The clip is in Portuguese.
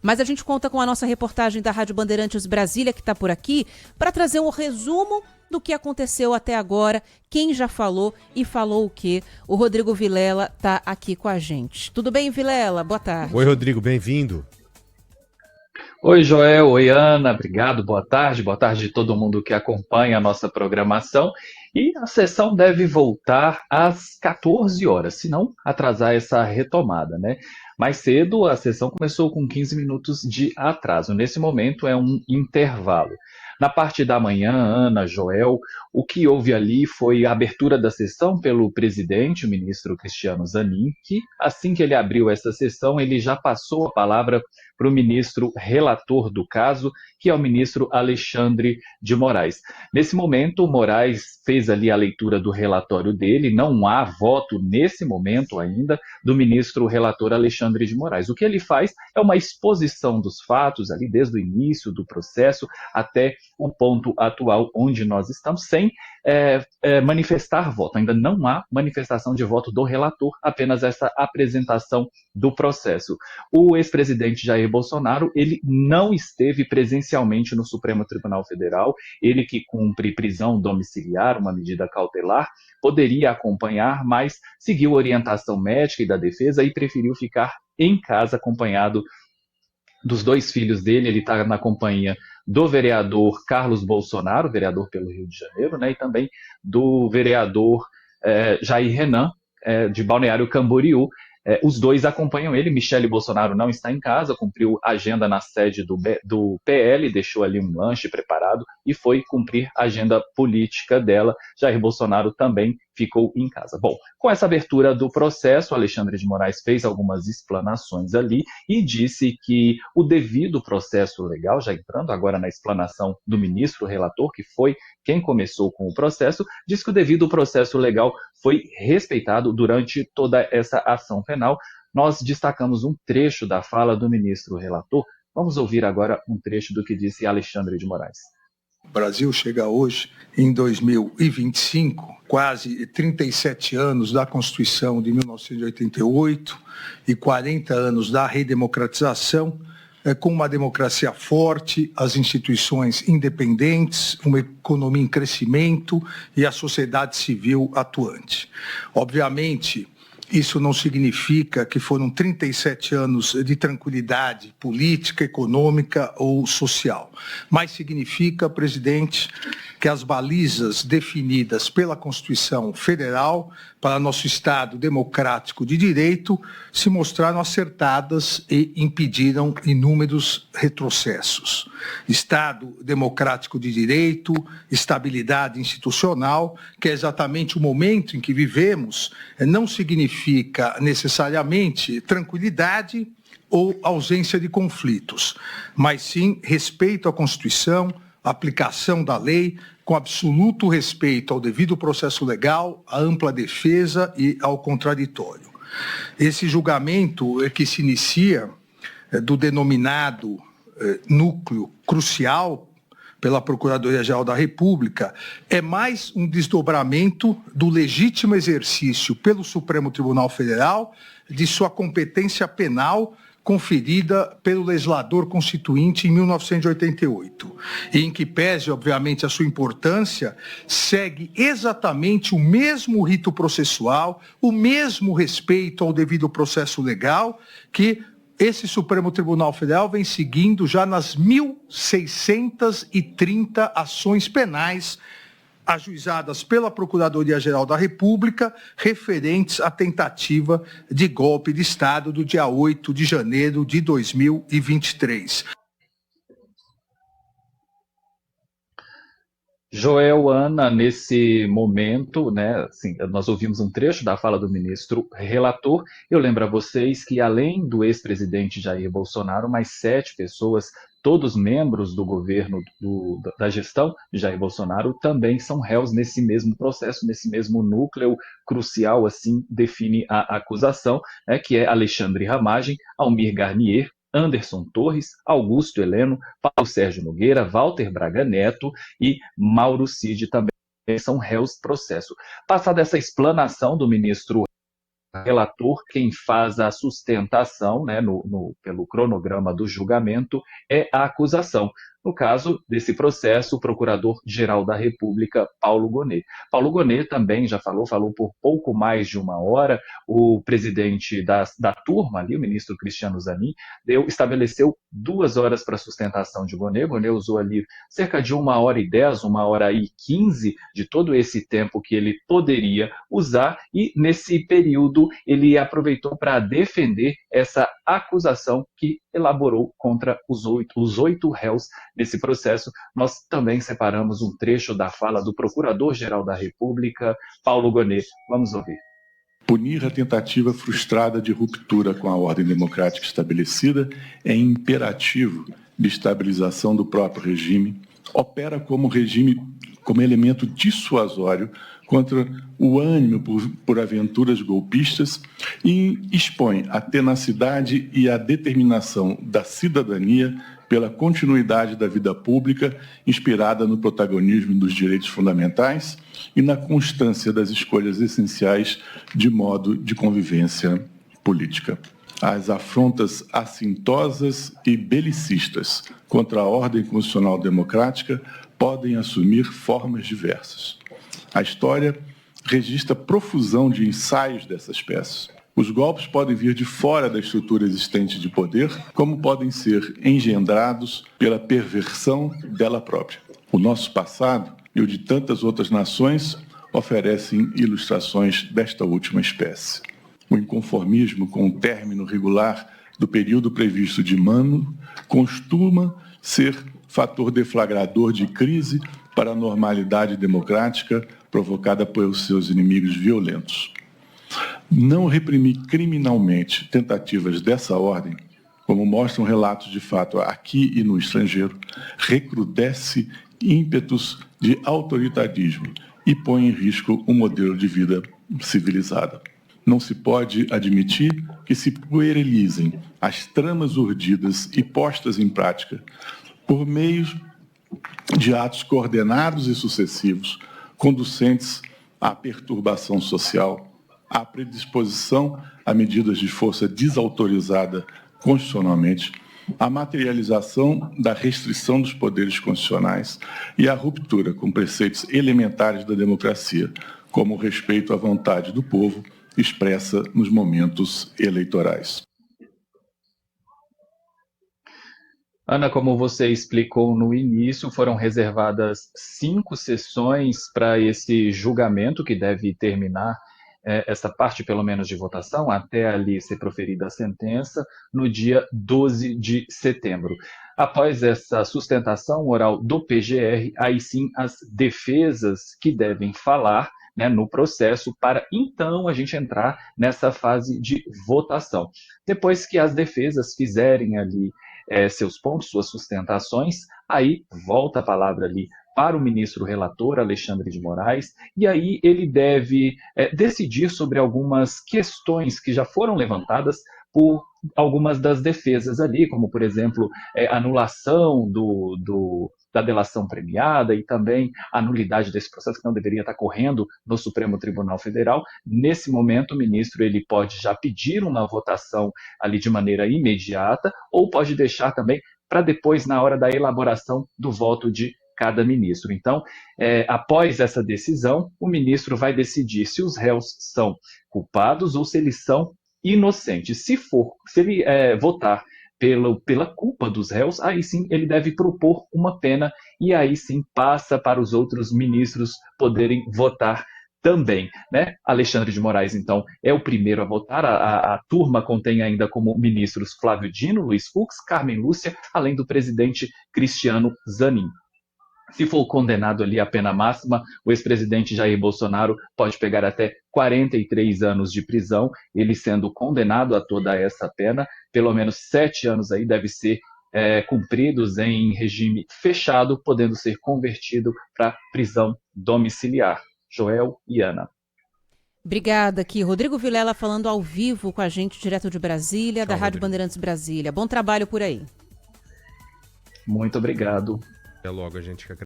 Mas a gente conta com a nossa reportagem da Rádio Bandeirantes Brasília, que está por aqui, para trazer um resumo do que aconteceu até agora, quem já falou e falou o quê. O Rodrigo Vilela está aqui com a gente. Tudo bem, Vilela? Boa tarde. Oi, Rodrigo, bem-vindo. Oi, Joel. Oi, Ana. Obrigado. Boa tarde. Boa tarde a todo mundo que acompanha a nossa programação. E a sessão deve voltar às 14 horas, se não atrasar essa retomada, né? Mais cedo, a sessão começou com 15 minutos de atraso. Nesse momento, é um intervalo. Na parte da manhã, Ana, Joel, o que houve ali foi a abertura da sessão pelo presidente, o ministro Cristiano Zanin, que, assim que ele abriu essa sessão, ele já passou a palavra para o ministro relator do caso, que é o ministro Alexandre de Moraes. Nesse momento, Moraes fez ali a leitura do relatório dele, não há voto nesse momento ainda do ministro relator Alexandre de Moraes. O que ele faz é uma exposição dos fatos ali desde o início do processo até o ponto atual onde nós estamos, sem manifestar voto. Ainda não há manifestação de voto do relator, apenas essa apresentação do processo. O ex-presidente Jair Bolsonaro, ele não esteve presencialmente no Supremo Tribunal Federal, ele que cumpre prisão domiciliar, uma medida cautelar, poderia acompanhar, mas seguiu orientação médica e da defesa e preferiu ficar em casa acompanhado dos dois filhos dele. Ele está na companhia do vereador Carlos Bolsonaro, vereador pelo Rio de Janeiro, né, e também do vereador Jair Renan, de Balneário Camboriú. Os dois acompanham ele. Michele Bolsonaro não está em casa, cumpriu agenda na sede do PL, deixou ali um lanche preparado e foi cumprir a agenda política dela. Jair Bolsonaro também ficou em casa. Bom, com essa abertura do processo, Alexandre de Moraes fez algumas explanações ali e disse que o devido processo legal, já entrando agora na explanação do ministro relator, que foi quem começou com o processo, disse que o devido processo legal foi respeitado durante toda essa ação penal. Nós destacamos um trecho da fala do ministro relator. Vamos ouvir agora um trecho do que disse Alexandre de Moraes. O Brasil chega hoje, em 2025, quase 37 anos da Constituição de 1988 e 40 anos da redemocratização, com uma democracia forte, as instituições independentes, uma economia em crescimento e a sociedade civil atuante. Obviamente, isso não significa que foram 37 anos de tranquilidade política, econômica ou social, mas significa, presidente, que as balizas definidas pela Constituição Federal para nosso Estado democrático de direito se mostraram acertadas e impediram inúmeros retrocessos. Estado democrático de direito, estabilidade institucional, que é exatamente o momento em que vivemos, não significa necessariamente tranquilidade ou ausência de conflitos, mas sim respeito à Constituição, aplicação da lei, com absoluto respeito ao devido processo legal, à ampla defesa e ao contraditório. Esse julgamento que se inicia do denominado núcleo crucial pela Procuradoria-Geral da República é mais um desdobramento do legítimo exercício pelo Supremo Tribunal Federal de sua competência penal conferida pelo legislador constituinte em 1988, e em que pese, obviamente, a sua importância, segue exatamente o mesmo rito processual, o mesmo respeito ao devido processo legal que esse Supremo Tribunal Federal vem seguindo já nas 1.630 ações penais ajuizadas pela Procuradoria-Geral da República, referentes à tentativa de golpe de Estado do dia 8 de janeiro de 2023. Joel, Ana, nesse momento, né, assim, nós ouvimos um trecho da fala do ministro relator. Eu lembro a vocês que, além do ex-presidente Jair Bolsonaro, mais 7 pessoas, todos membros do governo da gestão de Jair Bolsonaro, também são réus nesse mesmo processo, nesse mesmo núcleo crucial, assim define a acusação, né, que é Alexandre Ramagem, Almir Garnier, Anderson Torres, Augusto Heleno, Paulo Sérgio Nogueira, Walter Braga Neto e Mauro Cid também são réus do processo. Passada essa explanação do ministro relator, quem faz a sustentação, né, pelo cronograma do julgamento, é a acusação. No caso desse processo, o Procurador-Geral da República, Paulo Gonet. Paulo Gonet também já falou por pouco mais de uma hora. O presidente da turma ali, o ministro Cristiano Zanin, estabeleceu 2 horas para a sustentação de Gonet. Gonet usou ali cerca de 1h10, 1h15 de todo esse tempo que ele poderia usar, e nesse período ele aproveitou para defender essa acusação que elaborou contra os oito réus nesse processo. Nós também separamos um trecho da fala do Procurador-Geral da República, Paulo Gonet. Vamos ouvir. Punir a tentativa frustrada de ruptura com a ordem democrática estabelecida é imperativo de estabilização do próprio regime, opera como elemento dissuasório contra o ânimo por aventuras golpistas e expõe a tenacidade e a determinação da cidadania pela continuidade da vida pública, inspirada no protagonismo dos direitos fundamentais e na constância das escolhas essenciais de modo de convivência política. As afrontas assintosas e belicistas contra a ordem constitucional democrática podem assumir formas diversas. A história registra profusão de ensaios dessa espécie. Os golpes podem vir de fora da estrutura existente de poder, como podem ser engendrados pela perversão dela própria. O nosso passado e o de tantas outras nações oferecem ilustrações desta última espécie. O inconformismo com o término regular do período previsto de Mano costuma ser fator deflagrador de crise para a normalidade democrática provocada pelos seus inimigos violentos. Não reprimir criminalmente tentativas dessa ordem, como mostram relatos de fato aqui e no estrangeiro, recrudesce ímpetos de autoritarismo e põe em risco um modelo de vida civilizada. Não se pode admitir que se puerilizem as tramas urdidas e postas em prática por meio de atos coordenados e sucessivos, conducentes à perturbação social, à predisposição a medidas de força desautorizada constitucionalmente, à materialização da restrição dos poderes constitucionais e à ruptura com preceitos elementares da democracia, como o respeito à vontade do povo expressa nos momentos eleitorais. Ana, como você explicou no início, foram reservadas 5 sessões para esse julgamento, que deve terminar essa parte, pelo menos, de votação, até ali ser proferida a sentença, no dia 12 de setembro. Após essa sustentação oral do PGR, aí sim as defesas que devem falar, né, no processo, para então a gente entrar nessa fase de votação. Depois que as defesas fizerem ali seus pontos, suas sustentações, aí volta a palavra ali para o ministro relator, Alexandre de Moraes, e aí ele deve decidir sobre algumas questões que já foram levantadas por algumas das defesas ali, como, por exemplo, anulação da delação premiada e também a nulidade desse processo que não deveria estar correndo no Supremo Tribunal Federal. Nesse momento, o ministro ele pode já pedir uma votação ali de maneira imediata ou pode deixar também para depois, na hora da elaboração do voto de cada ministro. Então, após essa decisão, o ministro vai decidir se os réus são culpados ou se eles são inocentes. Se ele votar pela culpa dos réus, aí sim ele deve propor uma pena e aí sim passa para os outros ministros poderem votar também, né? Alexandre de Moraes, então, é o primeiro a votar. A turma contém ainda como ministros Flávio Dino, Luiz Fux, Carmen Lúcia, além do presidente Cristiano Zanin. Se for condenado ali à pena máxima, o ex-presidente Jair Bolsonaro pode pegar até 43 anos de prisão, ele sendo condenado a toda essa pena, pelo menos 7 anos aí deve ser cumpridos em regime fechado, podendo ser convertido para prisão domiciliar. Joel e Ana. Obrigada aqui. Rodrigo Vilela falando ao vivo com a gente, direto de Brasília, da Rádio Bandeirantes Brasília. Bom trabalho por aí. Muito obrigado. Até logo, a gente que